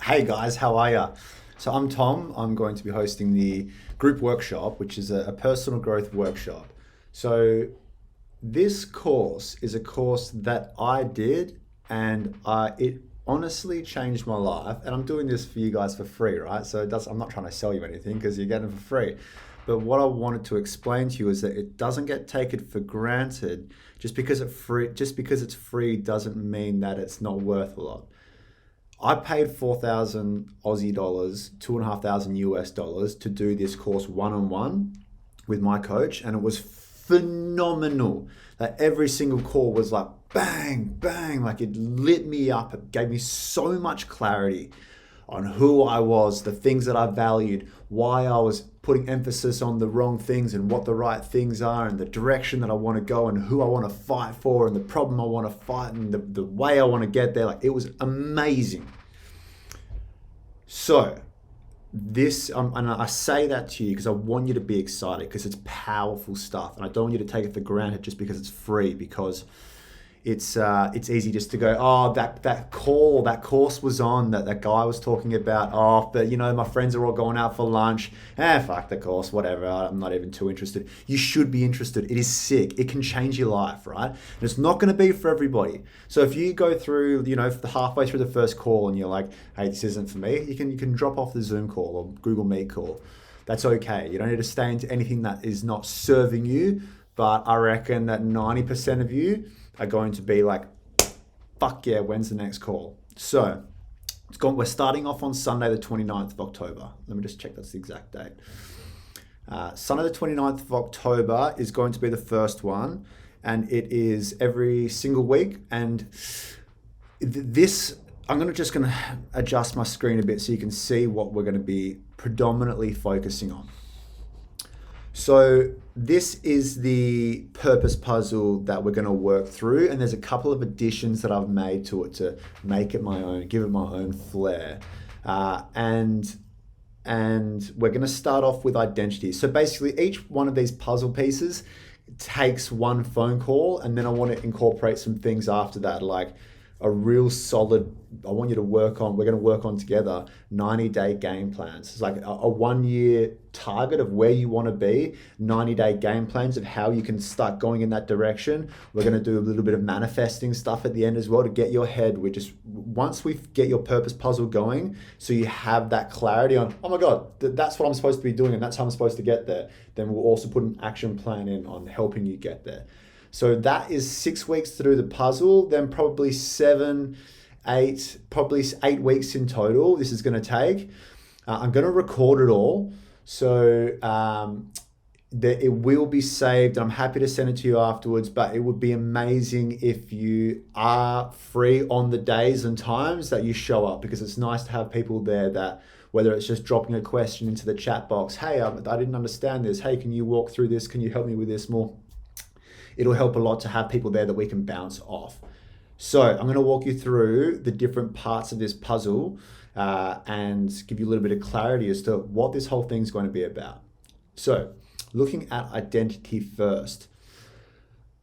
Hey guys, how are ya? So I'm Tom. I'm going to be hosting the group workshop, which is a personal growth workshop. So this course is a course that I did, and it honestly changed my life. And I'm doing this for you guys for free, right? So I'm not trying to sell you anything because you're getting it for free. But what I wanted to explain to you is that it doesn't get taken for granted. Just because it's free doesn't mean that it's not worth a lot. I paid 4,000 Aussie dollars, 2,500 US dollars to do this course one on one with my coach, and it was phenomenal. Like every single call was like bang, bang, like it lit me up. It gave me so much clarity on who I was, the things that I valued, why I was putting emphasis on the wrong things and what the right things are, and the direction that I want to go and who I want to fight for and the problem I want to fight and the way I want to get there. Like it was amazing. So and I say that to you because I want you to be excited because it's powerful stuff, and I don't want you to take it for granted just because it's free, because it's easy just to go, oh, that course was on, that guy was talking about, oh, but my friends are all going out for lunch, fuck the course, whatever, I'm not even too interested. You should be interested. It is sick. It can change your life, right? And it's not going to be for everybody. So if you go through, halfway through the first call and you're like, hey, this isn't for me, you can drop off the Zoom call or Google Meet call. That's okay. You don't need to stay into anything that is not serving you, but I reckon that 90% of you are going to be like, fuck yeah, when's the next call? So we're starting off on Sunday the 29th of October. Let me just check that's the exact date. Sunday the 29th of October is going to be the first one, and it is every single week. And I'm just going to adjust my screen a bit so you can see what we're going to be predominantly focusing on. So this is the purpose puzzle that we're going to work through, and there's a couple of additions that I've made to it to make it my own, give it my own flair. And we're going to start off with identity. So basically each one of these puzzle pieces takes one phone call, and then I want to incorporate some things after that, like a real solid, we're going to work on together 90-day game plans. It's like a 1 year target of where you want to be, 90-day game plans of how you can start going in that direction. We're going to do a little bit of manifesting stuff at the end as well to get your head. Once we get your purpose puzzle going, so you have that clarity on, oh my God, that's what I'm supposed to be doing and that's how I'm supposed to get there, then we'll also put an action plan in on helping you get there. So that is 6 weeks through the puzzle, then probably 8 weeks in total this is going to take. I'm going to record it all. So it will be saved. I'm happy to send it to you afterwards, but it would be amazing if you are free on the days and times that you show up, because it's nice to have people there that, whether it's just dropping a question into the chat box, hey, I didn't understand this. Hey, can you walk through this? Can you help me with this more? It'll help a lot to have people there that we can bounce off. So I'm going to walk you through the different parts of this puzzle and give you a little bit of clarity as to what this whole thing's going to be about. So looking at identity first.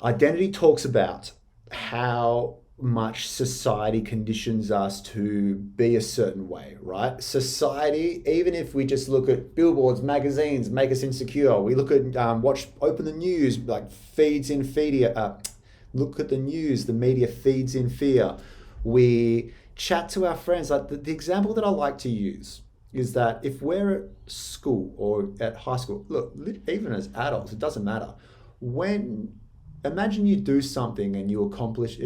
Identity talks about how much society conditions us to be a certain way, right? Society, even if we just look at billboards, magazines, make us insecure. We look at, open the news, like feeds in fear. Look at the news, the media feeds in fear. We chat to our friends. Like the example that I like to use is that if we're at school or at high school, look, even as adults, it doesn't matter. Imagine you do something and you accomplish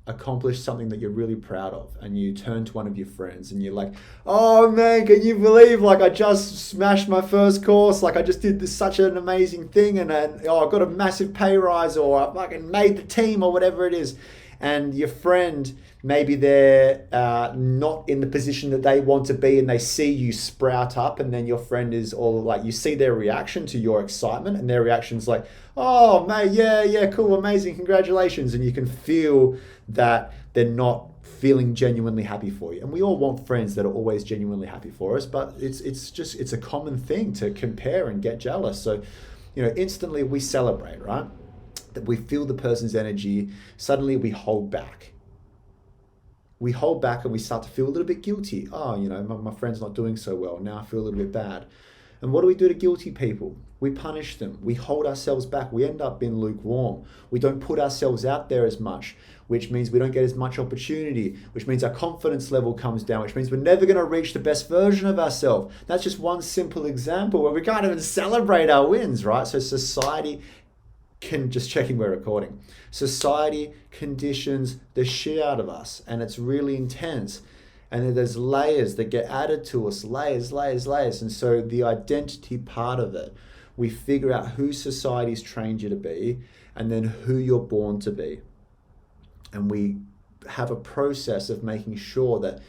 accomplish something that you're really proud of, and you turn to one of your friends and you're like, oh man, can you believe, like, I just smashed my first course, like I just did such an amazing thing, and I got a massive pay rise, or I fucking made the team, or whatever it is. And your friend, maybe they're not in the position that they want to be, and they see you sprout up, and then your friend is all like, you see their reaction to your excitement, and their reaction's like, oh mate, yeah, cool, amazing, congratulations. And you can feel that they're not feeling genuinely happy for you. And we all want friends that are always genuinely happy for us, but it's a common thing to compare and get jealous. So, instantly we celebrate, right? That we feel the person's energy, suddenly we hold back. we hold back and we start to feel a little bit guilty. Oh, my friend's not doing so well. Now I feel a little bit bad. And what do we do to guilty people? We punish them. We hold ourselves back. We end up being lukewarm. We don't put ourselves out there as much, which means we don't get as much opportunity, which means our confidence level comes down, which means we're never going to reach the best version of ourselves. That's just one simple example where we can't even celebrate our wins, right? So society just checking we're recording. Society conditions the shit out of us, and it's really intense. And then there's layers that get added to us, layers. And so the identity part of it, we figure out who society's trained you to be and then who you're born to be. And we have a process of making sure that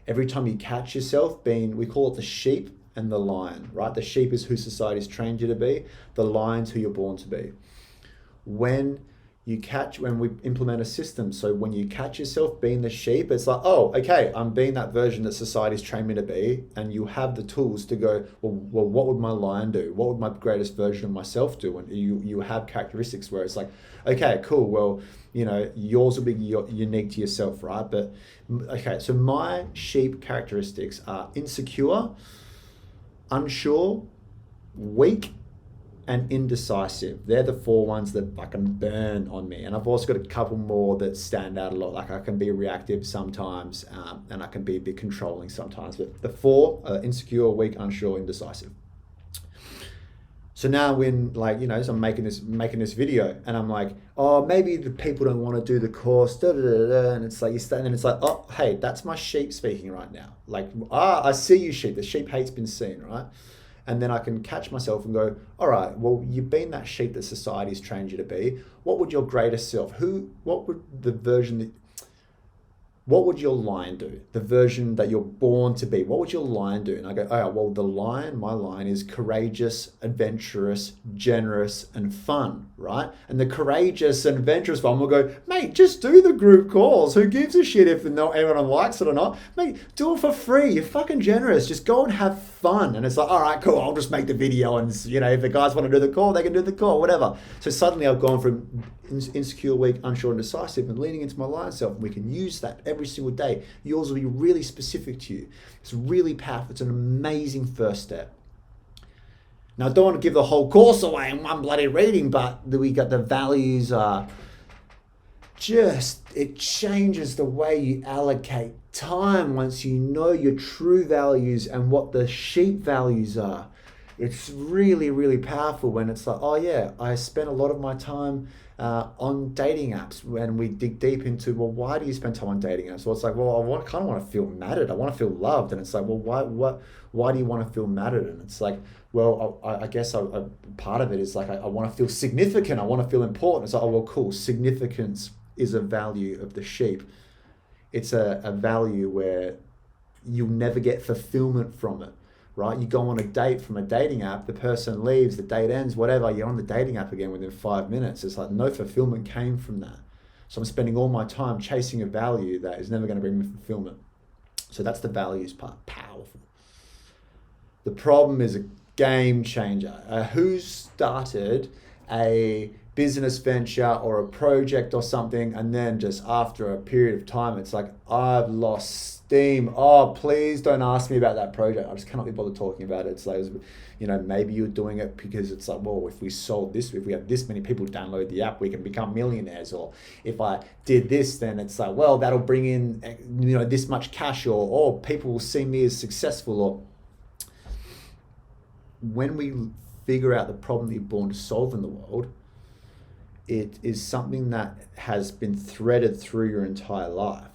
every time you catch yourself we call it the sheep and the lion, right? The sheep is who society's trained you to be. The lion's who you're born to be. When we implement a system, so when you catch yourself being the sheep, it's like, oh, okay, I'm being that version that society's trained me to be, and you have the tools to go, well, what would my lion do? What would my greatest version of myself do? And you have characteristics where it's like, okay, cool, well, yours will be unique to yourself, right? But, okay, so my sheep characteristics are insecure, unsure, weak, and indecisive. They're the 4 ones that fucking burn on me. And I've also got a couple more that stand out a lot. Like I can be reactive sometimes, and I can be a bit controlling sometimes. But the 4 are insecure, weak, unsure, indecisive. So now when so I'm making this video and I'm like, oh, maybe the people don't want to do the course, and it's like and it's like, oh, hey, that's my sheep speaking right now. Like, I see you, sheep. The sheep hate's been seen, right? And then I can catch myself and go, all right, well, you've been that sheep that society's trained you to be. What would your greatest self, what would your lion do? The version that you're born to be. What would your lion do? And I go, oh, well, my lion is courageous, adventurous, generous, and fun, right? And the courageous and adventurous one will go, mate, just do the group calls. Who gives a shit if everyone likes it or not? Mate, do it for free. You're fucking generous. Just go and have fun. And it's like, all right, cool. I'll just make the video. And, if the guys want to do the call, they can do the call, whatever. So suddenly I've gone from insecure, weak, unsure, and decisive and leaning into my lion self. And we can use that every single day. Yours will be really specific to you. It's really powerful. It's an amazing first step. Now, I don't want to give the whole course away in one bloody reading, but we got the values are it changes the way you allocate time once you know your true values and what the sheep values are. It's really, really powerful when it's like, oh yeah, I spent a lot of my time on dating apps, when we dig deep into, well, why do you spend time on dating apps? Well, it's like, well, I kind of want to feel mattered. I want to feel loved. And it's like, well, why do you want to feel mattered? And it's like, well, I guess part of it is like, I want to feel significant. I want to feel important. It's like, oh, well, cool. Significance is a value of the sheep. It's a value where you'll never get fulfillment from it. Right? You go on a date from a dating app, the person leaves, the date ends, whatever, you're on the dating app again within 5 minutes. It's like no fulfillment came from that. So I'm spending all my time chasing a value that is never going to bring me fulfillment. So that's the values part. Powerful. The problem is a game changer. Who started a business venture or a project or something, and then just after a period of time, it's like, I've lost steam. Oh, please don't ask me about that project. I just cannot be bothered talking about it. It's like, maybe you're doing it because it's like, well, if we sold this, if we have this many people download the app, we can become millionaires. Or if I did this, then it's like, well, that'll bring in, this much cash, or people will see me as successful. Or when we figure out the problem that you're born to solve in the world, it is something that has been threaded through your entire life.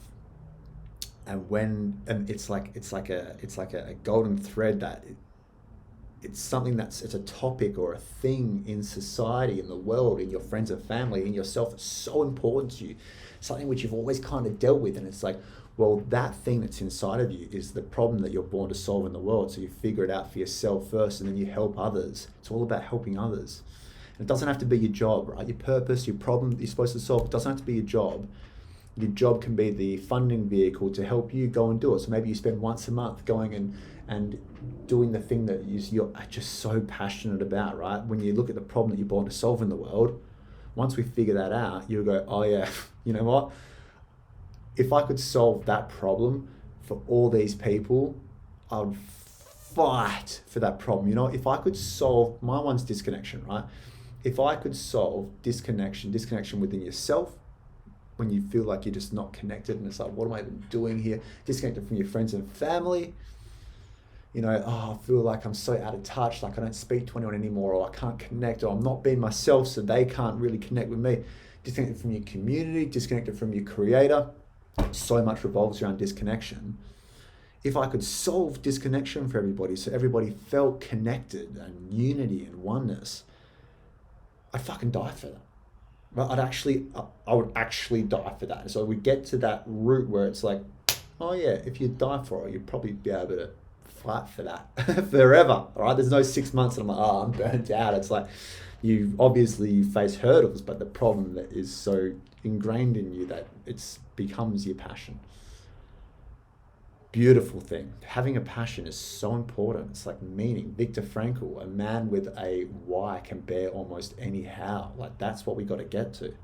And it's like a golden thread that it's something it's a topic or a thing in society, in the world, in your friends and family, in yourself. It's so important to you, something which you've always kind of dealt with. And it's like, well, that thing that's inside of you is the problem that you're born to solve in the world. So you figure it out for yourself first, and then you help others. It's all about helping others. And it doesn't have to be your job, right? Your purpose, your problem that you're supposed to solve, it doesn't have to be your job. Your job can be the funding vehicle to help you go and do it. So maybe you spend once a month going and doing the thing that you're just so passionate about, right? When you look at the problem that you're born to solve in the world, once we figure that out, you'll go, oh yeah, you know what? if I could solve that problem for all these people, I would fight for that problem. You know, if I could solve, my one's disconnection, right? If I could solve disconnection within yourself, when you feel like you're just not connected and it's like, what am I even doing here? Disconnected from your friends and family. You know, I feel like I'm so out of touch, like I don't speak to anyone anymore, or I can't connect, or I'm not being myself, so they can't really connect with me. Disconnected from your community, disconnected from your creator. So much revolves around disconnection. If I could solve disconnection for everybody, so everybody felt connected and unity and oneness, I'd fucking die for that. But I would actually die for that. So we get to that route where it's like, oh yeah, if you die for it, you'd probably be able to fight for that forever. All right, there's no 6 months and I'm like, oh, I'm burnt out. It's like you obviously face hurdles, but the problem that is so ingrained in you that it becomes your passion. Beautiful thing. Having a passion is so important. It's like meaning. Viktor Frankl, a man with a why can bear almost any how. Like that's what we got to get to.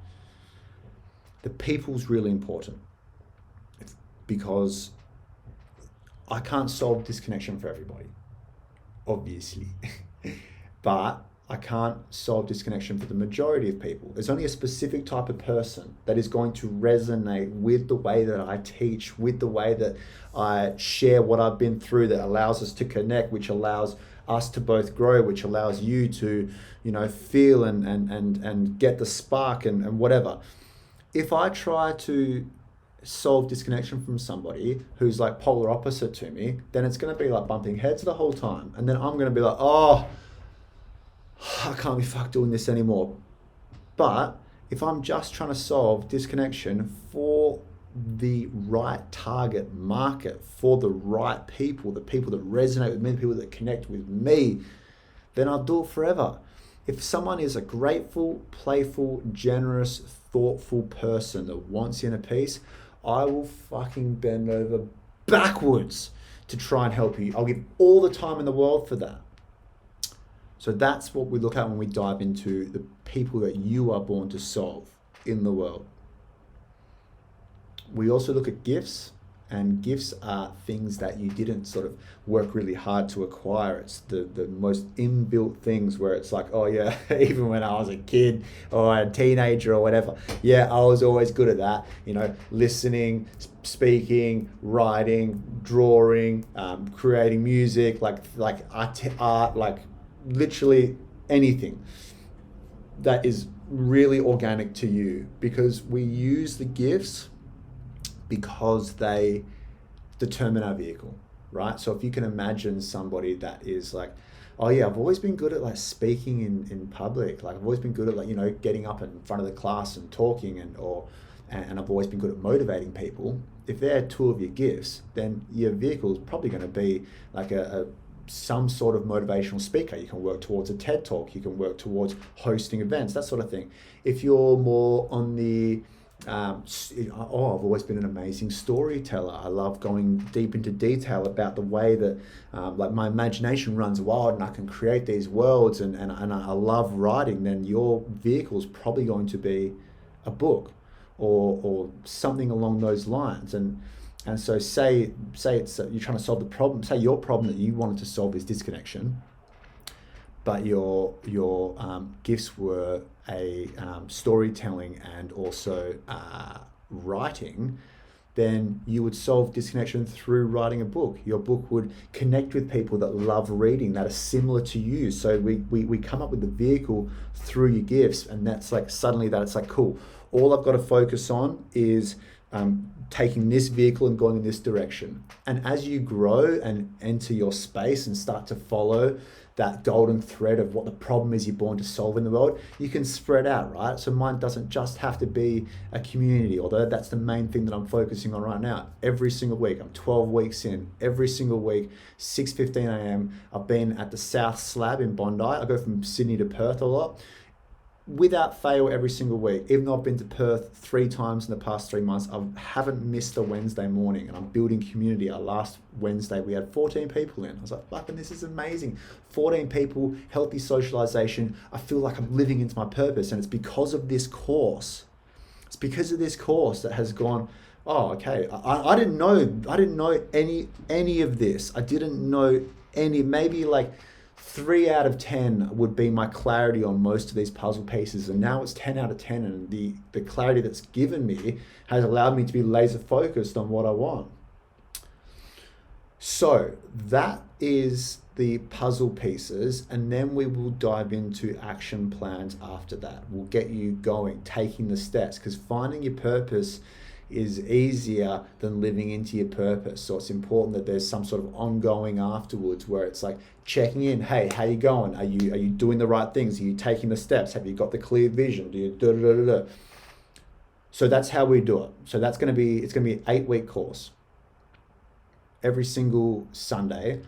The people's really important. It's because I can't solve disconnection for everybody, obviously, but I can't solve disconnection for the majority of people. There's only a specific type of person that is going to resonate with the way that I teach, with the way that I share what I've been through, that allows us to connect, which allows us to both grow, which allows you to, you know, feel and get the spark and whatever. If I try to solve disconnection from somebody who's like polar opposite to me, then it's going to be like bumping heads the whole time. And then I'm going to be like, oh, I can't be fucked doing this anymore. But if I'm just trying to solve disconnection for the right target market, for the right people, the people that resonate with me, the people that connect with me, then I'll do it forever. If someone is a grateful, playful, generous, thoughtful person that wants inner peace, I will fucking bend over backwards to try and help you. I'll give all the time in the world for that. So that's what we look at when we dive into the people that you are born to solve in the world. We also look at gifts, and gifts are things that you didn't sort of work really hard to acquire. It's the most inbuilt things where it's like, oh yeah, even when I was a kid or a teenager or whatever, yeah, I was always good at that. You know, listening, speaking, writing, drawing, creating music, like art, like literally anything that is really organic to you, because we use the gifts because they determine our vehicle, right? So if you can imagine somebody that is like, oh yeah, I've always been good at like speaking in public, like I've always been good at like, you know, getting up in front of the class and talking and I've always been good at motivating people. If they're two of your gifts, then your vehicle is probably going to be like some sort of motivational speaker. You can work towards a TED Talk, you can work towards hosting events, that sort of thing. If you're more on the I've always been an amazing storyteller. I love going deep into detail about the way that like my imagination runs wild and I can create these worlds and I love writing, then your vehicle is probably going to be a book or something along those lines. And so say it's you're trying to solve the problem, say your problem that you wanted to solve is disconnection, but your gifts were a storytelling and also writing, then you would solve disconnection through writing a book. Your book would connect with people that love reading, that are similar to you. So we come up with the vehicle through your gifts, and that's like suddenly that it's like, cool, all I've got to focus on is taking this vehicle and going in this direction. And as you grow and enter your space and start to follow that golden thread of what the problem is you're born to solve in the world, you can spread out, right? So mine doesn't just have to be a community, although that's the main thing that I'm focusing on right now. Every single week, I'm 12 weeks in, every single week, 6:15 a.m. I've been at the South Slab in Bondi. I go from Sydney to Perth a lot. Without fail, every single week. Even though I've been to Perth 3 times in the past 3 months, I haven't missed a Wednesday morning, and I'm building community. Our last Wednesday, we had 14 people in. I was like, fucking, this is amazing. 14 people, healthy socialization. I feel like I'm living into my purpose, and it's because of this course. It's because of this course that has gone oh, okay. I didn't know any of this. I didn't know any. Maybe like 3 out of 10 would be my clarity on most of these puzzle pieces, and now it's 10 out of 10, and the clarity that's given me has allowed me to be laser focused on what I want. So that is the puzzle pieces, and then we will dive into action plans after that. We'll get you going, taking the steps, because finding your purpose is easier than living into your purpose. So it's important that there's some sort of ongoing afterwards where it's like checking in. Hey, how you going? Are you doing the right things? Are you taking the steps? Have you got the clear vision? Do you da da da da? So that's how we do it. So it's going to be an 8-week course. Every single Sunday,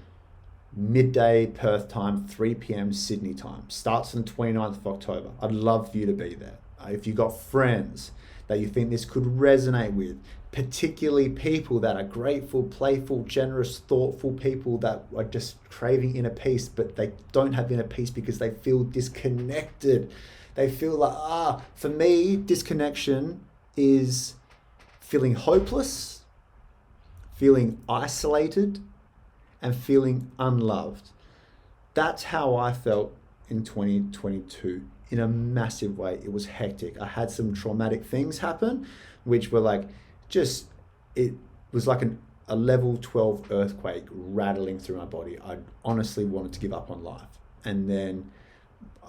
midday Perth time, 3 p.m. Sydney time. Starts on the 29th of October. I'd love for you to be there. If you've got friends that you think this could resonate with, particularly people that are grateful, playful, generous, thoughtful, people that are just craving inner peace, but they don't have inner peace because they feel disconnected. They feel like, for me, disconnection is feeling hopeless, feeling isolated, and feeling unloved. That's how I felt in 2022 in a massive way. It was hectic. I had some traumatic things happen, which were like, it was like a level 12 earthquake rattling through my body. I honestly wanted to give up on life. And then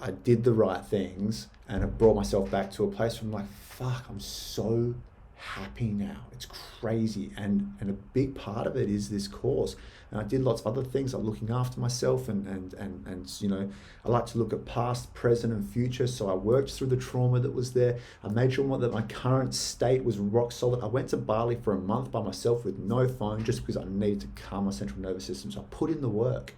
I did the right things, and it brought myself back to a place where I'm like, fuck, I'm so happy now. It's crazy. And a big part of it is this course. And I did lots of other things like looking after myself and you know, I like to look at past, present, and future. So I worked through the trauma that was there. I made sure that my current state was rock solid. I went to Bali for a month by myself with no phone just because I needed to calm my central nervous system. So I put in the work.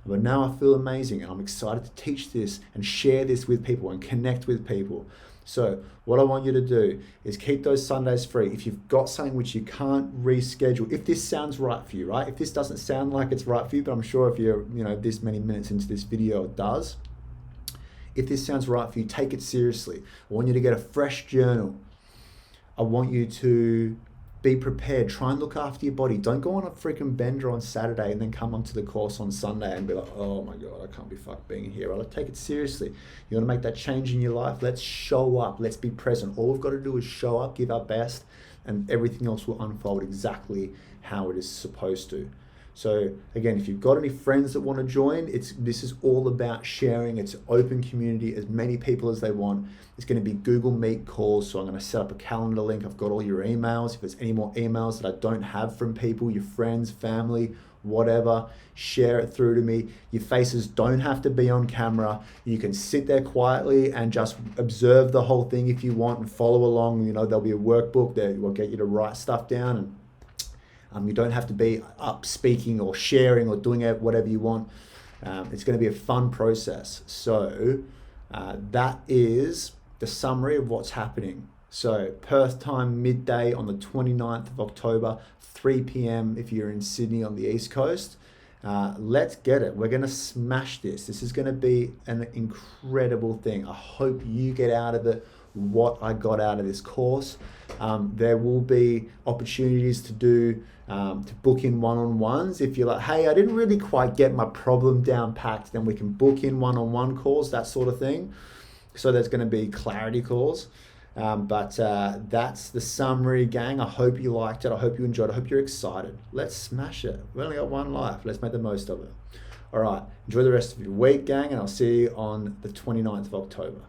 But now I feel amazing, and I'm excited to teach this and share this with people and connect with people. So what I want you to do is keep those Sundays free. If you've got something which you can't reschedule, if this sounds right for you, right? If this doesn't sound like it's right for you, but I'm sure if you're, this many minutes into this video, it does. If this sounds right for you, take it seriously. I want you to get a fresh journal. I want you to be prepared. Try and look after your body. Don't go on a freaking bender on Saturday and then come onto the course on Sunday and be like, oh my God, I can't be fucked being here. I'll take it seriously. You want to make that change in your life? Let's show up. Let's be present. All we've got to do is show up, give our best, and everything else will unfold exactly how it is supposed to. So again, if you've got any friends that want to join, this is all about sharing. It's an open community, as many people as they want. It's going to be Google Meet calls, so I'm going to set up a calendar link. I've got all your emails. If there's any more emails that I don't have from people, your friends, family, whatever, share it through to me. Your faces don't have to be on camera. You can sit there quietly and just observe the whole thing if you want and follow along. There'll be a workbook that will get you to write stuff down, and you don't have to be up speaking or sharing or doing whatever you want. It's going to be a fun process. So that is the summary of what's happening. So Perth time, midday on the 29th of October, 3 p.m. if you're in Sydney on the East Coast. Let's get it. We're going to smash this. This is going to be an incredible thing. I hope you get out of it what I got out of this course. There will be opportunities to book in one-on-ones. If you're like, hey, I didn't really quite get my problem down packed, then we can book in one-on-one calls, that sort of thing. So there's going to be clarity calls. But that's the summary, gang. I hope you liked it. I hope you enjoyed it. I hope you're excited. Let's smash it. We've only got one life. Let's make the most of it. All right. Enjoy the rest of your week, gang, and I'll see you on the 29th of October.